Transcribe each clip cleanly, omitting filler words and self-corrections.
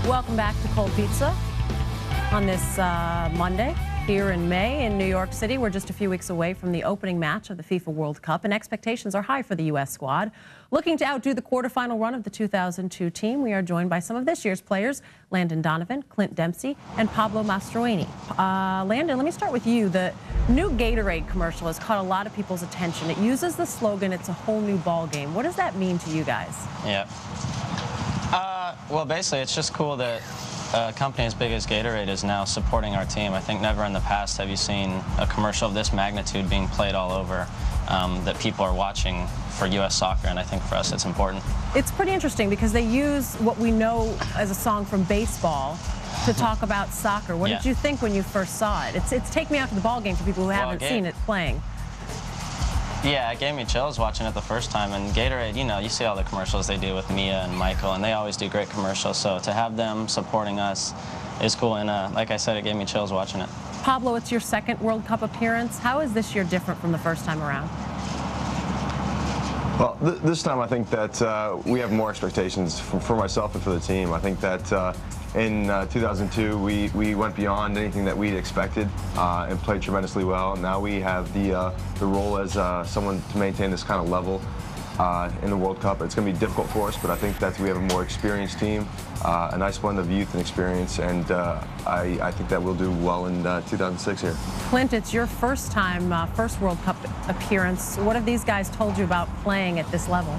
Welcome back to Cold Pizza on this Monday here in May in New York City. We're just a few weeks away from the opening match of the FIFA World Cup, and expectations are high for the U.S. squad. Looking to outdo the quarterfinal run of the 2002 team, we are joined by some of this year's players, Landon Donovan, Clint Dempsey, and Pablo Mastroeni. Landon, let me start with you. The new Gatorade commercial has caught a lot of people's attention. It uses the slogan, "It's a whole new ball game." What does that mean to you guys? Yeah. Well, basically, it's just cool that a company as big as Gatorade is now supporting our team. I think never in the past have you seen a commercial of this magnitude being played all over, that people are watching for U.S. soccer, and I think for us it's important. It's pretty interesting because they use what we know as a song from baseball to talk about soccer. What did you think when you first saw it? It's Take Me Out to the Ball Game for people who haven't seen it playing. Yeah, it gave me chills watching it the first time. And Gatorade, you know, you see all the commercials they do with Mia and Michael, and they always do great commercials. So to have them supporting us is cool. And like I said, it gave me chills watching it. Pablo, it's your second World Cup appearance. How is this year different from the first time around? Well, this time I think that we have more expectations for myself and for the team. I think that in 2002 we went beyond anything that we'd expected and played tremendously well. And now we have the role as someone to maintain this kind of level in the World Cup. It's going to be difficult for us, but I think that we have a more experienced team, a nice blend of youth and experience, and I think that we'll do well in 2006 here. Clint, it's your first time, first World Cup appearance. What have these guys told you about playing at this level?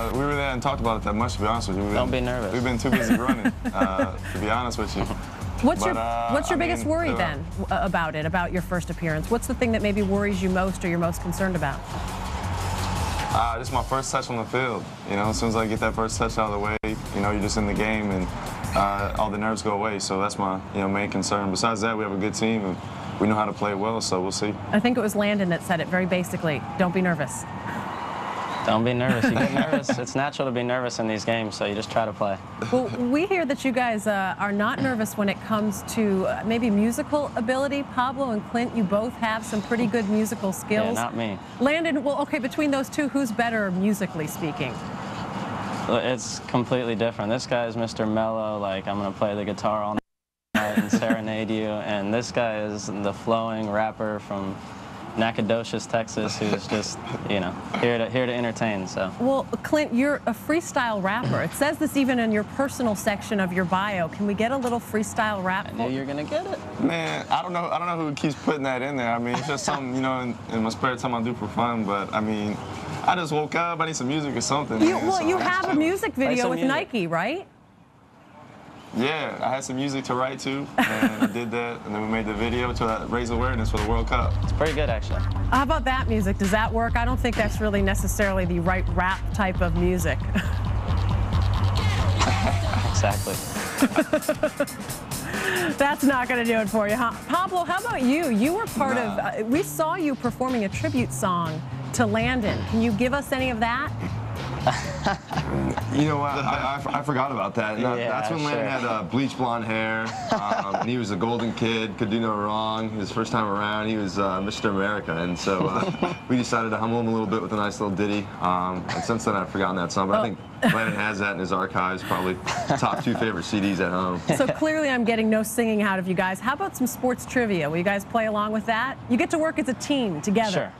We were there and talked about it that much, to be honest with you. Don't be nervous. We've been too busy running, to be honest with you. What's your biggest worry then about your first appearance? What's the thing that maybe worries you most or you're most concerned about? This is my first touch on the field. You know, as soon as I get that first touch out of the way, you know, you're just in the game and all the nerves go away. So that's my main concern. Besides that, we have a good team and we know how to play well, so we'll see. I think it was Landon that said it very basically. Don't be nervous. Don't be nervous. You get nervous. It's natural to be nervous in these games, so you just try to play. Well, we hear that you guys are not nervous when it comes to maybe musical ability. Pablo and Clint, you both have some pretty good musical skills. Yeah, not me. Landon, well, okay, between those two, who's better musically speaking? It's completely different. This guy is Mr. Mellow, like I'm going to play the guitar all night and serenade you, and this guy is the flowing rapper from Nacogdoches, Texas, who's just, you know, here to entertain. So. Well, Clint, you're a freestyle rapper. It says this even in your personal section of your bio. Can we get a little freestyle rap? I knew you were gonna get it. Man, I don't know who keeps putting that in there. I mean, it's just something, you know, in my spare time I do for fun. But I mean, I just woke up. I need some music or something. You have a music video with Nike, right? Yeah, I had some music to write to, and I did that, and then we made the video to raise awareness for the World Cup. It's pretty good, actually. How about that music? Does that work? I don't think that's really necessarily the right rap type of music. Exactly. That's not going to do it for you, huh? Pablo, how about you? You were part of, we saw you performing a tribute song to Landon. Can you give us any of that? You know what? I forgot about that. That's when Landon had bleach blonde hair, and he was a golden kid, could do no wrong. His first time around, he was Mr. America, and so we decided to humble him a little bit with a nice little ditty. And since then, I've forgotten that song, but I think Landon has that in his archives, probably top 2 favorite CDs at home. So clearly, I'm getting no singing out of you guys. How about some sports trivia? Will you guys play along with that? You get to work as a team together. Sure.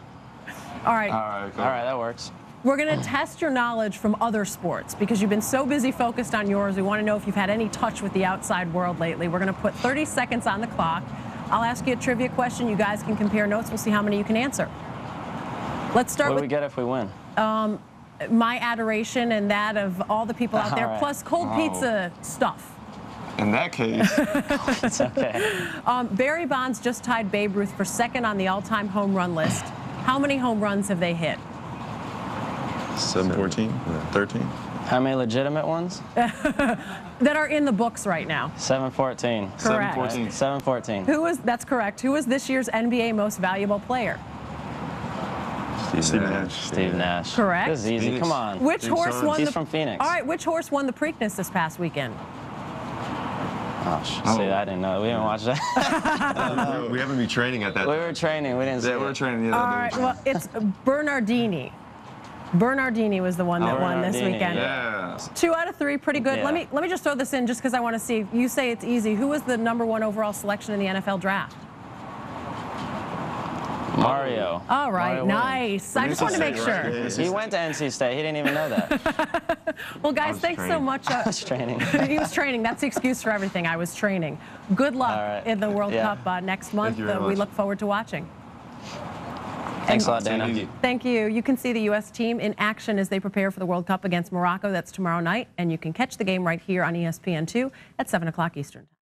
All right. All right, cool. All right, that works. We're going to test your knowledge from other sports because you've been so busy focused on yours. We want to know if you've had any touch with the outside world lately. We're going to put 30 seconds on the clock. I'll ask you a trivia question. You guys can compare notes. We'll see how many you can answer. Let's start with... What do we get if we win? My adoration and that of all the people out there, plus cold pizza stuff. In that case. It's okay. Barry Bonds just tied Babe Ruth for second on the all-time home run list. How many home runs have they hit? 7, 14, 13. How many legitimate ones? That are in the books right now. 7-14. Correct. 7-14. 7-14. That's correct. Who was this year's NBA most valuable player? Steve Nash. Steve Nash. Correct. This is easy. Phoenix. Come on. Which horse won He's from Phoenix. All right, which horse won the Preakness this past weekend? Oh, see, I didn't know. We didn't watch that. We haven't been training at that time. We were training. We didn't see Yeah, we were training. All right, well, it's Bernardini. Bernardini was the one that won this weekend. Yeah. 2 out of 3, pretty good. Yeah. Let me just throw this in just because I want to see. You say it's easy. Who was the #1 overall selection in the NFL draft? Mario. All right, Mario nice. I just wanted to make sure. He went to NC State. He didn't even know that. Well, guys, thanks so much. I was training. He was training. That's the excuse for everything. I was training. Good luck in the World Cup next month. We look forward to watching. Thanks a lot, Dana. Thank you. You can see the U.S. team in action as they prepare for the World Cup against Morocco. That's tomorrow night, and you can catch the game right here on ESPN2 at 7 o'clock Eastern.